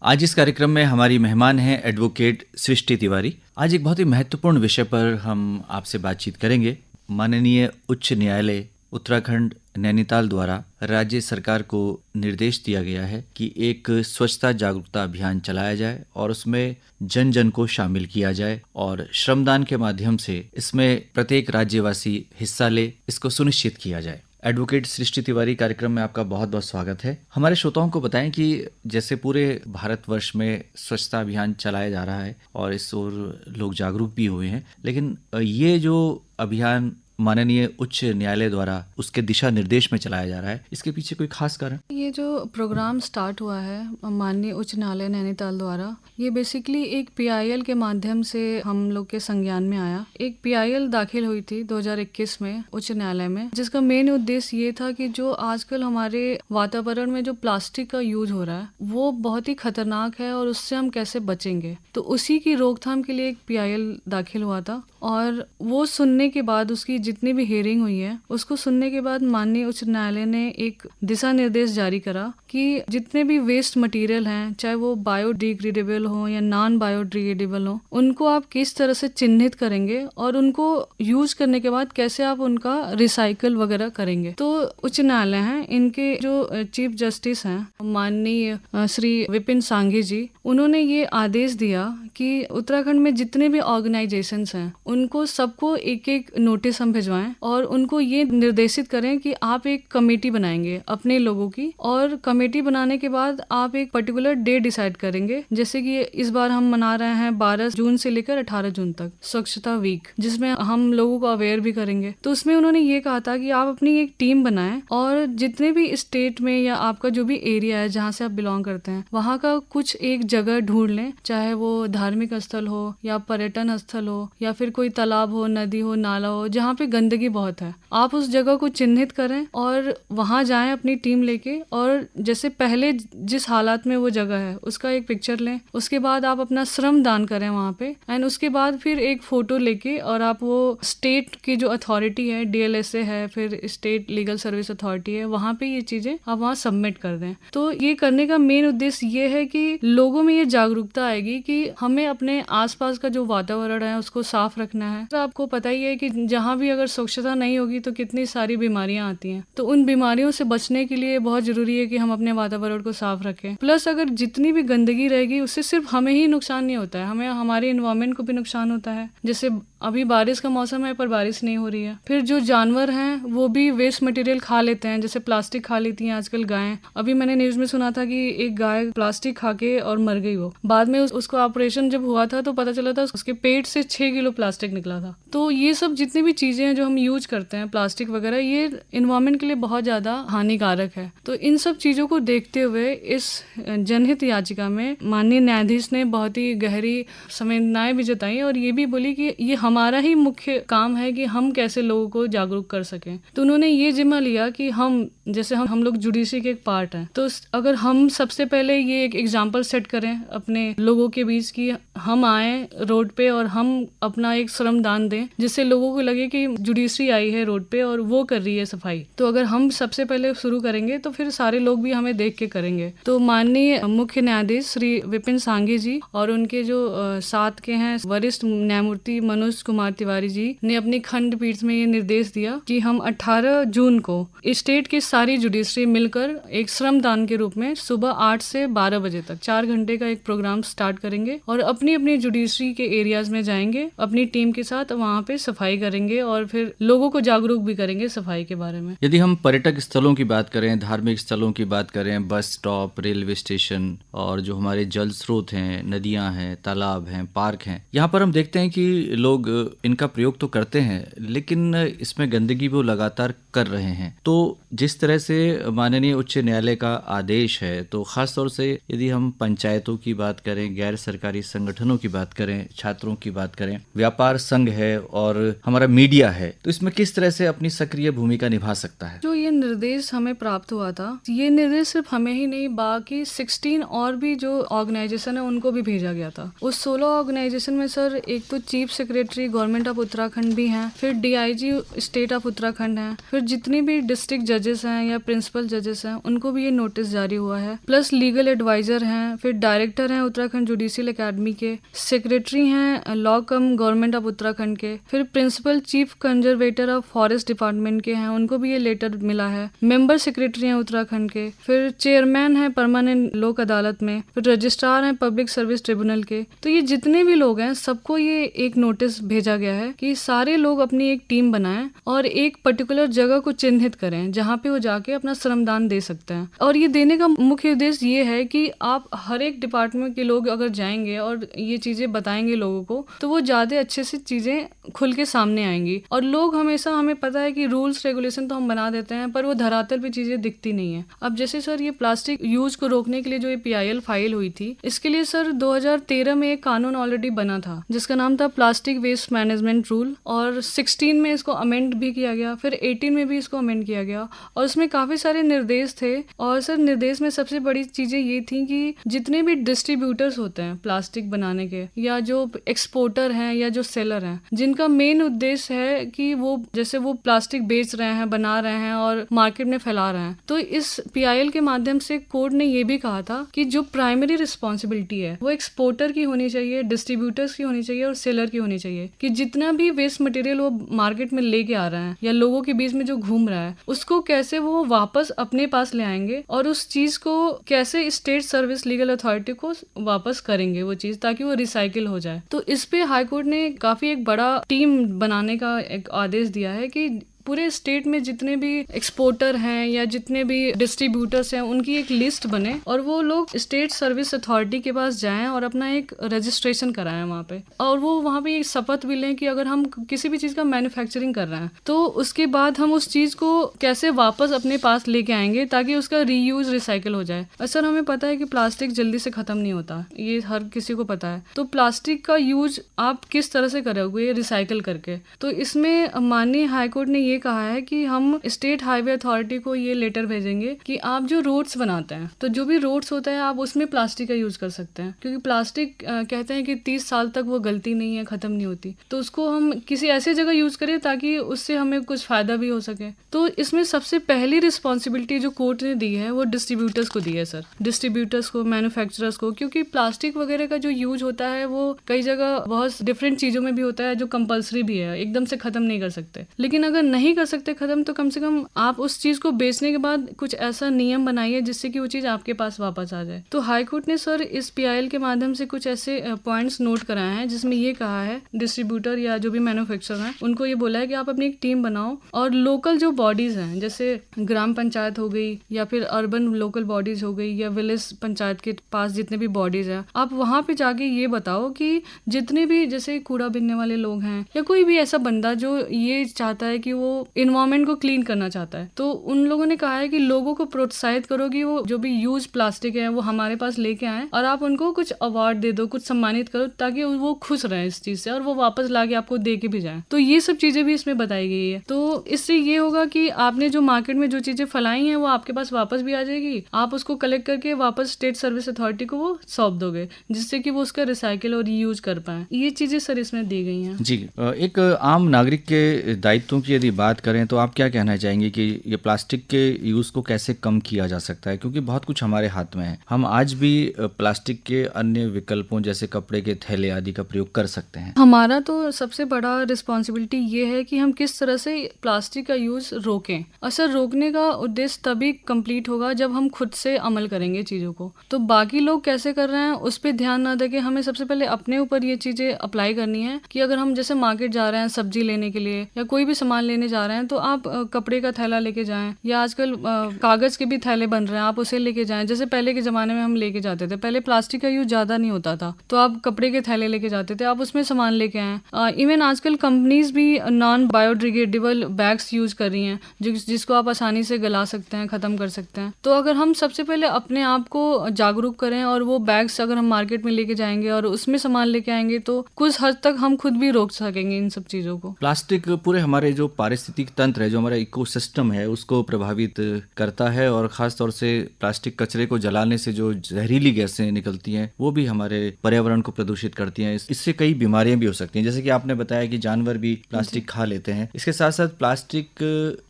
आज इस कार्यक्रम में हमारी मेहमान हैं एडवोकेट सृष्टि तिवारी। आज एक बहुत ही महत्वपूर्ण विषय पर हम आपसे बातचीत करेंगे। माननीय उच्च न्यायालय उत्तराखंड नैनीताल द्वारा राज्य सरकार को निर्देश दिया गया है कि एक स्वच्छता जागरूकता अभियान चलाया जाए और उसमें जन जन को शामिल किया जाए और श्रमदान के माध्यम से इसमें प्रत्येक राज्यवासी हिस्सा ले, इसको सुनिश्चित किया जाए। एडवोकेट सृष्टि तिवारी, कार्यक्रम में आपका बहुत बहुत स्वागत है। हमारे श्रोताओं को बताएं कि जैसे पूरे भारतवर्ष में स्वच्छता अभियान चलाया जा रहा है और इस ओर लोग जागरूक भी हुए हैं, लेकिन ये जो अभियान माननीय उच्च न्यायालय द्वारा उसके दिशा निर्देश में चलाया जा रहा है, इसके पीछे कोई खास कारण? ये जो प्रोग्राम स्टार्ट हुआ है माननीय उच्च न्यायालय नैनीताल द्वारा, ये बेसिकली एक PIL के माध्यम से हम लोग के संज्ञान में आया। एक PIL दाखिल हुई थी 2021 में उच्च न्यायालय में, जिसका मेन उद्देश्य ये था कि जो आजकल हमारे वातावरण में जो प्लास्टिक का यूज हो रहा है वो बहुत ही खतरनाक है और उससे हम कैसे बचेंगे, तो उसी की रोकथाम के लिए एक PIL दाखिल हुआ था। और वो सुनने के बाद, उसकी जितनी भी हियरिंग हुई है उसको सुनने के बाद माननीय उच्च न्यायालय ने एक दिशा निर्देश जारी करा कि जितने भी वेस्ट मटेरियल हैं, चाहे वो बायोडिग्रेडेबल हो या नॉन बायोडिग्रेडेबल हो, उनको आप किस तरह से चिन्हित करेंगे और उनको यूज करने के बाद कैसे आप उनका रिसाइकल वगैरह करेंगे। तो उच्च न्यायालय हैं, इनके जो चीफ जस्टिस हैं माननीय श्री विपिन सांघी जी, उन्होंने ये आदेश दिया कि उत्तराखंड में जितने भी ऑर्गेनाइजेशंस हैं उनको सबको एक एक नोटिस हम भिजवाएं और उनको ये निर्देशित करें कि आप एक कमेटी बनाएंगे अपने लोगों की, और कमेटी बनाने के बाद आप एक पर्टिकुलर डे डिसाइड करेंगे। जैसे कि इस बार हम मना रहे हैं 12 जून से लेकर 18 जून तक स्वच्छता वीक, जिसमें हम लोगों को अवेयर भी करेंगे। तो उसमें उन्होंने ये कहा था कि आप अपनी एक टीम बनाएं और जितने भी स्टेट में या आपका जो भी एरिया है जहाँ से आप बिलोंग करते हैं वहाँ का कुछ एक जगह ढूंढ लें, चाहे वो धार्मिक स्थल हो या पर्यटन स्थल हो या फिर कोई तालाब हो, नदी हो, नाला हो, जहाँ पे गंदगी बहुत है। आप उस जगह को चिन्हित करें और वहाँ जाएं अपनी टीम लेके, और जैसे पहले जिस हालात में वो जगह है उसका एक पिक्चर लें। उसके बाद आप अपना श्रम दान करें वहाँ पे, एंड उसके बाद फिर एक फोटो लेके और आप वो स्टेट की जो अथॉरिटी है, DLSA है, फिर स्टेट लीगल सर्विस अथॉरिटी है, वहाँ पे ये चीजें आप वहाँ सबमिट कर दें। तो ये करने का मेन उद्देश्य ये है कि लोगों में ये जागरूकता आएगी कि हमें अपने आसपास का जो वातावरण है उसको साफ रखना है। तो आपको पता ही है कि जहाँ भी अगर स्वच्छता नहीं होगी तो कितनी सारी बीमारियां आती हैं। तो उन बीमारियों से बचने के लिए बहुत जरूरी है कि हम अपने वातावरण को साफ रखें। प्लस अगर जितनी भी गंदगी रहेगी उससे सिर्फ हमें ही नुकसान नहीं होता है, हमें हमारे एनवायरमेंट को भी नुकसान होता है। जैसे अभी बारिश का मौसम है पर बारिश नहीं हो रही है, फिर जो जानवर हैं वो भी वेस्ट मटेरियल खा लेते हैं, जैसे प्लास्टिक खा लेती हैं आजकल गायें। अभी मैंने न्यूज में सुना था कि एक गाय प्लास्टिक खा के और मर गई। वो बाद में उसको ऑपरेशन जब हुआ था तो पता चला था उसके पेट से 6 किलो प्लास्टिक निकला था। तो ये सब जितनी भी चीजें हैं जो हम यूज करते हैं, प्लास्टिक वगैरह, ये एनवायरमेंट के लिए बहुत ज्यादा हानिकारक है। तो इन सब चीजों को देखते हुए इस जनहित याचिका में माननीय न्यायाधीश ने बहुत ही गहरी संवेदनाएं भी जताई और ये भी बोली कि ये हमारा ही मुख्य काम है कि हम कैसे लोगों को जागरूक कर सकें। तो उन्होंने ये जिम्मा लिया कि हम जैसे हम लोग जुडिशरी के एक पार्ट हैं, तो अगर हम सबसे पहले ये एक एग्जाम्पल सेट करें अपने लोगों के बीच कि हम आए रोड पे और हम अपना एक श्रम दान दें, जिससे लोगों को लगे कि जुडिशरी आई है रोड पे और वो कर रही है सफाई। तो अगर हम सबसे पहले शुरू करेंगे तो फिर सारे लोग भी हमें देख के करेंगे। तो माननीय मुख्य न्यायाधीश श्री विपिन सांघी जी और उनके जो साथ के हैं वरिष्ठ न्यायमूर्ति मनोज कुमार तिवारी जी ने अपनी खंडपीठ में ये निर्देश दिया कि हम 18 जून को स्टेट की सारी जुडिशरी मिलकर एक श्रम दान के रूप में सुबह 8 से 12 बजे तक 4 घंटे का एक प्रोग्राम स्टार्ट करेंगे और अपनी अपनी जुडिशरी के एरियाज में जाएंगे, अपनी टीम के साथ वहाँ पे सफाई करेंगे और फिर लोगों को जागरूक भी करेंगे सफाई के बारे में। यदि हम पर्यटक स्थलों की बात करें, धार्मिक स्थलों की बात करें, बस स्टॉप, रेलवे स्टेशन और जो हमारे जल स्रोत हैं, नदियां हैं, तालाब हैं, पार्क हैं, यहाँ पर हम देखते हैं कि लोग इनका प्रयोग तो करते हैं लेकिन इसमें गंदगी वो लगातार कर रहे हैं। तो जिस तरह से माननीय उच्च न्यायालय का आदेश है, तो खास तौर से यदि हम पंचायतों की बात करें, गैर सरकारी संगठन संगठनों की बात करें, छात्रों की बात करें, व्यापार संघ है और हमारा मीडिया है, तो इसमें किस तरह से अपनी सक्रिय भूमिका निभा सकता है? जो ये निर्देश हमें प्राप्त हुआ था, ये निर्देश सिर्फ हमें ही नहीं, बाकी 16 और भी जो ऑर्गेनाइजेशन है उनको भी भेजा गया था। उस 16 ऑर्गेनाइजेशन में सर एक तो chief secretary government of Uttarakhand भी हैं, फिर डीआईजी स्टेट ऑफ उत्तराखंड हैं, फिर जितने भी डिस्ट्रिक्ट जजेस हैं या प्रिंसिपल जजेस हैं उनको भी ये नोटिस जारी हुआ है, प्लस लीगल एडवाइजर हैं, फिर डायरेक्टर हैं उत्तराखंड जुडिशियल एकेडमी के, सेक्रेटरी हैं law cum government of Uttarakhand के, फिर principal chief conservator of forest department के हैं, उनको भी ये लेटर मिला है, मेंबर सेक्रेटरी हैं उत्तराखंड के, फिर चेयरमैन हैं परमानेंट लोक अदालत में, फिर रजिस्ट्रार हैं पब्लिक सर्विस ट्रिब्यूनल के। तो ये जितने भी लोग हैं सबको ये एक नोटिस भेजा गया है कि सारे लोग अपनी एक टीम बनाएं और एक पर्टिकुलर जगह को चिन्हित करें जहाँ पे वो जाके अपना श्रमदान दे सकते हैं। और ये देने का मुख्य उद्देश्य ये है कि आप हर एक डिपार्टमेंट के लोग अगर जाएंगे और ये चीजें बताएंगे लोगों को, तो वो ज्यादा अच्छे से चीजें खुल के सामने आएंगी। और लोग हमेशा, हमें पता है कि रूल्स रेगुलेशन तो हम बना देते हैं पर वो धरातल पे चीजें दिखती नहीं है। अब जैसे सर ये प्लास्टिक यूज को रोकने के लिए जो ये PIL फाइल हुई थी, इसके लिए सर 2013 में एक कानून ऑलरेडी बना था जिसका नाम था प्लास्टिक वेस्ट मैनेजमेंट रूल, और 16 में इसको अमेंड भी किया गया, फिर 18 में भी इसको अमेंड किया गया, और उसमें काफी सारे निर्देश थे। और सर निर्देश में सबसे बड़ी चीजें ये थी कि जितने भी डिस्ट्रीब्यूटर्स होते हैं प्लास्टिक बनाने के, या जो एक्सपोर्टर हैं या जो सेलर हैं, जिनका मेन उद्देश्य है कि वो जैसे वो प्लास्टिक बेच रहे हैं, बना रहे हैं और मार्केट में फैला रहे हैं, तो इस PIL के माध्यम से कोर्ट ने ये भी कहा था कि जो प्राइमरी रिस्पॉन्सिबिलिटी है वो एक्सपोर्टर की होनी चाहिए, डिस्ट्रीब्यूटर्स की होनी चाहिए और सेलर की होनी चाहिए, कि जितना भी वेस्ट मटेरियल वो मार्केट में लेके आ रहे हैं या लोगों के बीच में जो घूम रहा है, उसको कैसे वो वापस अपने पास ले आएंगे और उस चीज को कैसे स्टेट सर्विस लीगल अथॉरिटी को वापस करेंगे वो चीज, ताकि वो रिसाइकिल हो जाए। तो इस पे हाईकोर्ट ने काफी एक बड़ा टीम बनाने का एक आदेश दिया है कि पूरे स्टेट में जितने भी एक्सपोर्टर हैं या जितने भी डिस्ट्रीब्यूटर्स हैं उनकी एक लिस्ट बने और वो लोग स्टेट सर्विस अथॉरिटी के पास जाएं और अपना एक रजिस्ट्रेशन कराएं वहाँ पे, और वो वहाँ पे एक शपथ भी लें कि अगर हम किसी भी चीज़ का मैन्युफैक्चरिंग कर रहे हैं तो उसके बाद हम उस चीज़ को कैसे वापस अपने पास लेके आएंगे ताकि उसका रीयूज रिसाइकिल हो जाए। सर हमें पता है कि प्लास्टिक जल्दी से ख़त्म नहीं होता, ये हर किसी को पता है, तो प्लास्टिक का यूज आप किस तरह से करोगे रिसाइकिल करके। तो इसमें माननीय हाईकोर्ट ने ये कहा है कि हम स्टेट हाईवे अथॉरिटी को ये लेटर भेजेंगे कि आप जो रोड्स बनाते हैं, तो जो भी रोड्स होता है आप उसमें प्लास्टिक का यूज कर सकते हैं, क्योंकि प्लास्टिक कहते हैं कि 30 साल तक वो गलती नहीं है, खत्म नहीं होती, तो उसको हम किसी ऐसी जगह यूज करें ताकि उससे हमें कुछ फायदा भी हो सके। तो इसमें सबसे पहली रिस्पॉन्सिबिलिटी जो कोर्ट ने दी है वो डिस्ट्रीब्यूटर्स को दी है सर, डिस्ट्रीब्यूटर्स को, मैन्युफैक्चरर्स को, क्योंकि प्लास्टिक वगैरह का जो यूज होता है वो कई जगह बहुत डिफरेंट चीजों में भी होता है जो कंपल्सरी भी है, एकदम से खत्म नहीं कर सकते, लेकिन अगर नहीं कर सकते खत्म तो कम से कम आप उस चीज को बेचने के बाद कुछ ऐसा नियम बनाइए जिससे कि वो चीज आपके पास वापस आ जाए। तो हाई कोर्ट ने सर इस PIL के माध्यम से कुछ ऐसे पॉइंट्स नोट कराए हैं जिसमें ये कहा है डिस्ट्रीब्यूटर या जो भी मैन्युफैक्चरर हैं उनको ये बोला है कि आप अपनी एक टीम बनाओ और लोकल जो बॉडीज हैं जैसे ग्राम पंचायत हो गई या फिर अर्बन लोकल बॉडीज हो गई या विलेज पंचायत के पास जितने भी बॉडीज हैं, आप वहां पे जाके ये बताओ कि जितने भी जैसे कूड़ा बीनने वाले लोग हैं या कोई भी ऐसा बंदा जो ये चाहता है कि वो इन्वायरमेंट को क्लीन करना चाहता है, तो उन लोगों ने कहा है कि लोगों को प्रोत्साहित करो कि वो जो भी यूज प्लास्टिक है वो हमारे पास लेके आए और आप उनको कुछ अवार्ड दे दो, कुछ सम्मानित करो ताकि वो खुश रहे इस चीज से और वो वापस लाके आपको दे के भी जाए। तो ये सब चीजें भी इसमें बताई गई है। तो इससे ये होगा कि आपने जो मार्केट में जो चीजें फैलाई हैं वो आपके पास वापस भी आ जाएगी, आप उसको कलेक्ट करके वापस स्टेट सर्विस अथॉरिटी को वो सौंप दोगे जिससे कि वो उसका रिसाइकिल और रीयूज कर पाए। ये चीजें सर इसमें दी गई हैं। जी, एक आम नागरिक के दायित्वों की यदि बात करें तो आप क्या कहना चाहेंगे कि ये प्लास्टिक के यूज को कैसे कम किया जा सकता है, क्योंकि बहुत कुछ हमारे हाथ में है, हम आज भी प्लास्टिक के अन्य विकल्पों जैसे कपड़े के थैले आदि का प्रयोग कर सकते हैं। हमारा तो सबसे बड़ा रिस्पॉन्सिबिलिटी ये है कि हम किस तरह से प्लास्टिक का यूज रोकें। असर रोकने का उद्देश्य तभी कंप्लीट होगा जब हम खुद से अमल करेंगे चीजों को। तो बाकी लोग कैसे कर रहे हैं उस पर ध्यान ना देके हमें सबसे पहले अपने ऊपर ये चीजें अप्लाई करनी है कि अगर हम जैसे मार्केट जा रहे हैं सब्जी लेने के लिए या कोई भी सामान लेने जा रहे हैं तो आप कपड़े का थैला लेके जाएं, या आजकल कागज के भी थैले बन रहे हैं, आप उसे लेके जाएं। जैसे पहले के ज़माने में हम लेके जाते थे, पहले प्लास्टिक का यूज ज़्यादा नहीं होता था, तो आप कपड़े के थैले लेके जाते थे, आप उसमें सामान लेके आएँ। इवन आजकल कंपनीज भी नॉन बायोडिग्रेडेबल बैग्स यूज कर रही हैं, जिसको आप आसानी से गला सकते हैं, ख़त्म कर सकते हैं। तो अगर हम सबसे पहले अपने आप को जागरूक करें और वो बैग्स अगर हम मार्केट में लेके जाएंगे और उसमें सामान लेके आएंगे तो कुछ हद तक हम खुद भी रोक सकेंगे इन सब चीज़ों को। प्लास्टिक पूरे हमारे जो पारिस्थितिक तंत्र है, जो हमारा इकोसिस्टम है, उसको प्रभावित करता है और ख़ास तौर से प्लास्टिक कचरे को जलाने से जो जहरीली गैसें निकलती हैं वो भी हमारे पर्यावरण को प्रदूषित करती हैं। इससे कई बीमारियां भी हो सकती हैं, जैसे कि आपने बताया कि जानवर भी प्लास्टिक खा लेते हैं। इसके साथ साथ प्लास्टिक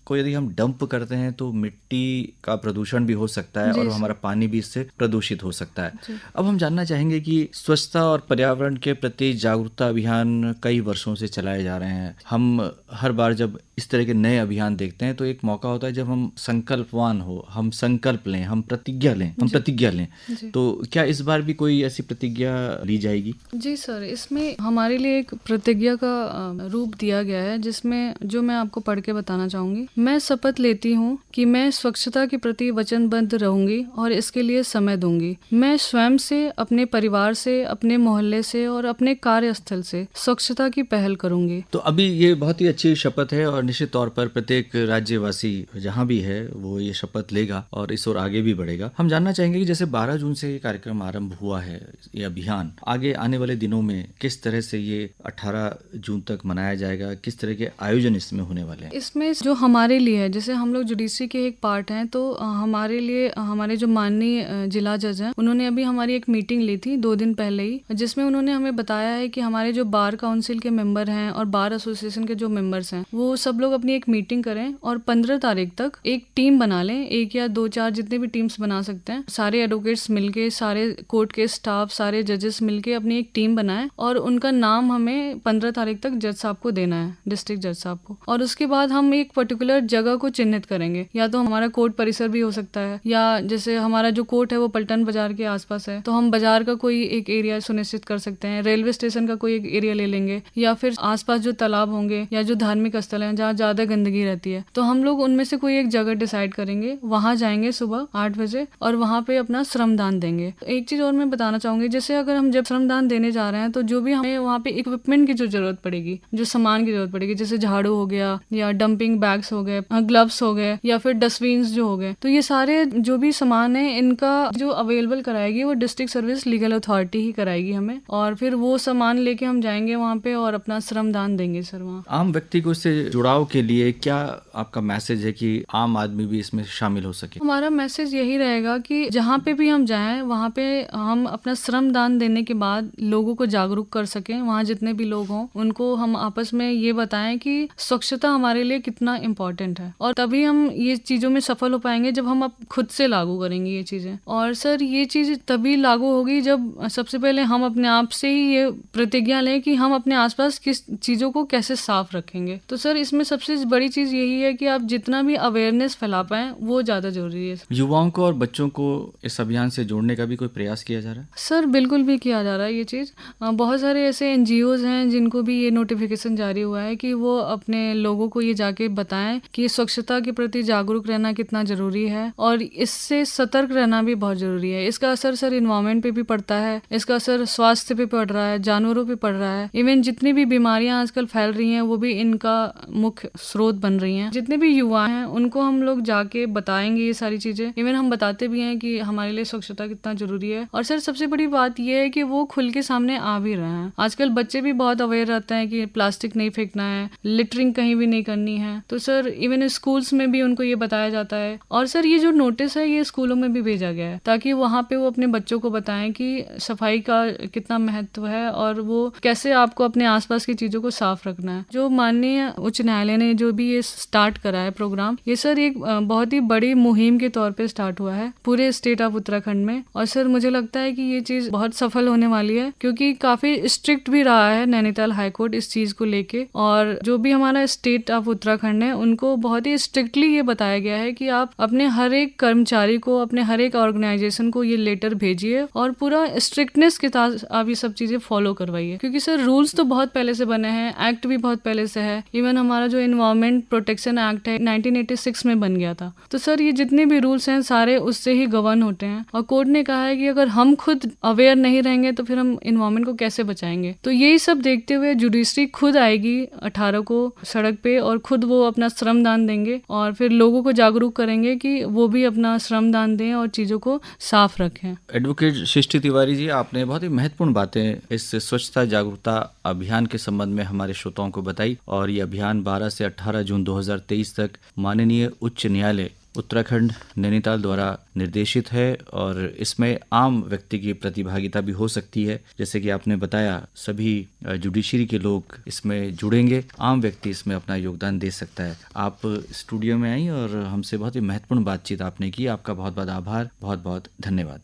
को यदि हम डंप करते हैं तो मिट्टी का प्रदूषण भी हो सकता है और हमारा पानी भी इससे प्रदूषित हो सकता है। अब हम जानना चाहेंगे कि स्वच्छता और पर्यावरण के प्रति जागरूकता अभियान कई वर्षों से चलाए जा रहे हैं। हम हर बार जब इस तरह के नए अभियान देखते हैं तो एक मौका होता है जब हम संकल्पवान हो, हम संकल्प लें, हम प्रतिज्ञा लें। तो क्या इस बार भी कोई ऐसी प्रतिज्ञा ली जाएगी? जी सर, इसमें हमारे लिए एक प्रतिज्ञा का रूप दिया गया है, जिसमें जो मैं आपको पढ़ के बताना चाहूँगी। मैं शपथ लेती हूँ कि मैं स्वच्छता के प्रति वचनबद्ध रहूंगी और इसके लिए समय दूंगी। मैं स्वयं से, अपने परिवार से, अपने मोहल्ले से और अपने कार्यस्थल से स्वच्छता की पहल करूंगी। तो अभी ये बहुत ही अच्छी शपथ है और निश्चित तौर पर प्रत्येक राज्यवासी जहाँ भी है वो ये शपथ लेगा और इस ओर आगे भी बढ़ेगा। हम जानना चाहेंगे कि जैसे 12 जून से ये कार्यक्रम आरंभ हुआ है, ये अभियान आगे आने वाले दिनों में किस तरह से ये 18 जून तक मनाया जाएगा, किस तरह के आयोजन इसमें होने वाले हैं? इसमें जो हमारे लिए है, जैसे हम लोग जुडिशरी के एक पार्ट हैं, तो हमारे लिए हमारे जो माननीय जिला जज हैं उन्होंने अभी हमारी एक मीटिंग ली थी 2 दिन पहले ही, जिसमें उन्होंने हमें बताया है कि हमारे जो बार काउंसिल के मेंबर हैं और बार एसोसिएशन के जो मेंबर्स हैं वो सब लोग अपनी एक मीटिंग करें और 15 तारीख तक एक टीम बना लें, 1 या 2-4 जितने भी टीम्स बना सकते हैं, सारे एडवोकेट्स मिलके, सारे कोर्ट के स्टाफ, सारे जजेस मिलके अपनी एक टीम बनाएं और उनका नाम हमें 15 तारीख तक जज साहब को देना है, डिस्ट्रिक्ट जज साहब को। और उसके बाद हम एक पर्टिकुलर जगह को चिन्हित करेंगे, या तो हमारा कोर्ट परिसर भी हो सकता है, या जैसे हमारा जो कोर्ट है वो पलटन बाजार के आसपास है तो हम बाजार का कोई एक एरिया सुनिश्चित कर सकते हैं, रेलवे स्टेशन का कोई एक एरिया ले लेंगे, या फिर आसपास जो तालाब होंगे या जो धार्मिक स्थल हैं जहाँ ज्यादा गंदगी रहती है तो हम लोग उनमें से कोई एक जगह डिसाइड करेंगे, वहां जाएंगे सुबह 8 बजे और वहां पे अपना श्रमदान देंगे। एक चीज और मैं बताना चाहूंगी, जैसे अगर हम जब श्रमदान देने जा रहे हैं तो जो भी हमें वहाँ पे इक्विपमेंट की जो जरूरत पड़ेगी, जो सामान की जरूरत पड़ेगी, जैसे झाड़ू हो गया या डंपिंग बैग्स हो गए, ग्लव्स हो गए या फिर डस्टबिन जो हो गए, तो ये सारे जो भी सामान है इनका जो अवेलेबल कराएगी वो डिस्ट्रिक्ट सर्विस लीगल अथॉरिटी ही कराएगी हमें, और फिर वो सामान लेके हम जाएंगे वहाँ पे और अपना श्रमदान देंगे सर वहाँ। आम व्यक्ति को इससे जुड़ाव के लिए क्या आपका मैसेज है कि आम आदमी भी इसमें शामिल हो सके? हमारा मैसेज यही रहेगा कि जहाँ पे भी हम जाएं वहाँ पे हम अपना श्रमदान देने के बाद लोगों को जागरूक कर सकें, वहाँ जितने भी लोग हों उनको हम आपस में ये बताएं कि स्वच्छता हमारे लिए कितना इम्पोर्टेंट है, और तभी हम ये चीज़ों में सफल हो पाएंगे जब हम खुद से लागू करेंगे ये चीज़ें। और सर ये चीज़ तभी लागू होगी जब सबसे पहले हम अपने आप से ही ये प्रतिज्ञा लें कि हम अपने आसपास किस चीज़ों को कैसे साफ रखेंगे। तो सर इसमें सबसे बड़ी चीज़ यही है कि आप जितना भी अवेयरनेस फैला पाएं वो ज़्यादा जरूरी है। युवाओं को और बच्चों को इस अभियान से जोड़ने का भी कोई प्रयास किया जा रहा है? सर बिल्कुल भी किया जा रहा है ये चीज़। बहुत सारे ऐसे NGOs हैं जिनको भी ये नोटिफिकेशन जारी हुआ है कि वो अपने लोगों को ये जाके बताएं कि स्वच्छता के प्रति जागरूक रहना कितना ज़रूरी है और इससे सतर्क रहना भी बहुत ज़रूरी है। इसका असर सर इन्वायरमेंट पे भी पड़ता है, इसका असर स्वास्थ्य पे पड़ रहा है, जानवरों पे पड़ रहा है, इवन जितनी भी बीमारियां आजकल फैल रही हैं वो भी इनका मुख्य स्रोत बन रही हैं। जितने भी युवा हैं उनको हम लोग जाके बताएंगे ये सारी चीज़ें, इवन हम बताते भी हैं कि हमारे लिए स्वच्छता कितना ज़रूरी है। और सर सबसे बड़ी बात ये है कि वो खुल के सामने आ भी रहे हैं। आजकल बच्चे भी बहुत अवेयर रहते हैं कि प्लास्टिक नहीं फेंकना है, लिटरिंग कहीं भी नहीं करनी है, तो सर इवन स्कूल्स में भी उनको ये बताया जाता है। और सर ये जो नोटिस है ये स्कूलों में भी भेजा गया है ताकि वहाँ पे वो अपने बच्चों को बताएं कि सफाई का कितना महत्व है और वो कैसे आपको अपने आसपास की चीज़ों को साफ रखना है। जो माननीय उच्च न्यायालय ने जो भी ये स्टार्ट करा है प्रोग्राम, ये सर एक बहुत ही बड़ी मुहिम के तौर पे स्टार्ट हुआ है पूरे स्टेट ऑफ उत्तराखंड में। और सर मुझे लगता है कि ये चीज़ बहुत सफल होने वाली है क्योंकि काफ़ी स्ट्रिक्ट भी रहा है नैनीताल हाईकोर्ट इस चीज़ को लेके, और जो भी हमारा स्टेट ऑफ उत्तराखंड है उनको बहुत ही स्ट्रिक्टली ये बताया गया है कि आप अपने हर एक कर्मचारी को, अपने हर एक ऑर्गेनाइजेशन को ये लेटर भेजिए और पूरा स्ट्रिक्टनेस के साथ आप ये सब चीज़ें फॉलो करवाइए। क्योंकि सर रूल्स तो बहुत पहले से बने हैं, एक्ट भी बहुत पहले से है, इवन हमारा जो इन्वायरमेंट प्रोटेक्शन एक्ट है 1986 में बन गया था। तो सर ये जितने भी रूल्स हैं सारे उससे ही गवर्न होते हैं, और कोर्ट ने कहा है कि अगर हम खुद अवेयर नहीं रहेंगे तो फिर हम इन्वायरमेंट को कैसे बचाएंगे। तो यही सब देखते हुए जुडिशरी खुद आएगी 18 को सड़क पे, और खुद वो अपना श्रमदान देंगे और फिर लोगों को जागरूक करेंगे कि वो भी अपना श्रमदान दें और चीज़ों को साफ रखें। एडवोकेट सृष्टि तिवारी जी, आपने बहुत ही महत्वपूर्ण बातें इस स्वच्छता जागरूकता अभियान के संबंध में हमारे श्रोताओं को बताई, और ये अभियान 12 से 18 जून 2023 तक माननीय उच्च न्यायालय उत्तराखंड नैनीताल द्वारा निर्देशित है, और इसमें आम व्यक्ति की प्रतिभागिता भी हो सकती है। जैसे कि आपने बताया, सभी जुडिशरी के लोग इसमें जुड़ेंगे, आम व्यक्ति इसमें अपना योगदान दे सकता है। आप स्टूडियो में आई और हमसे बहुत ही महत्वपूर्ण बातचीत आपने की, आपका बहुत बहुत आभार, बहुत बहुत धन्यवाद।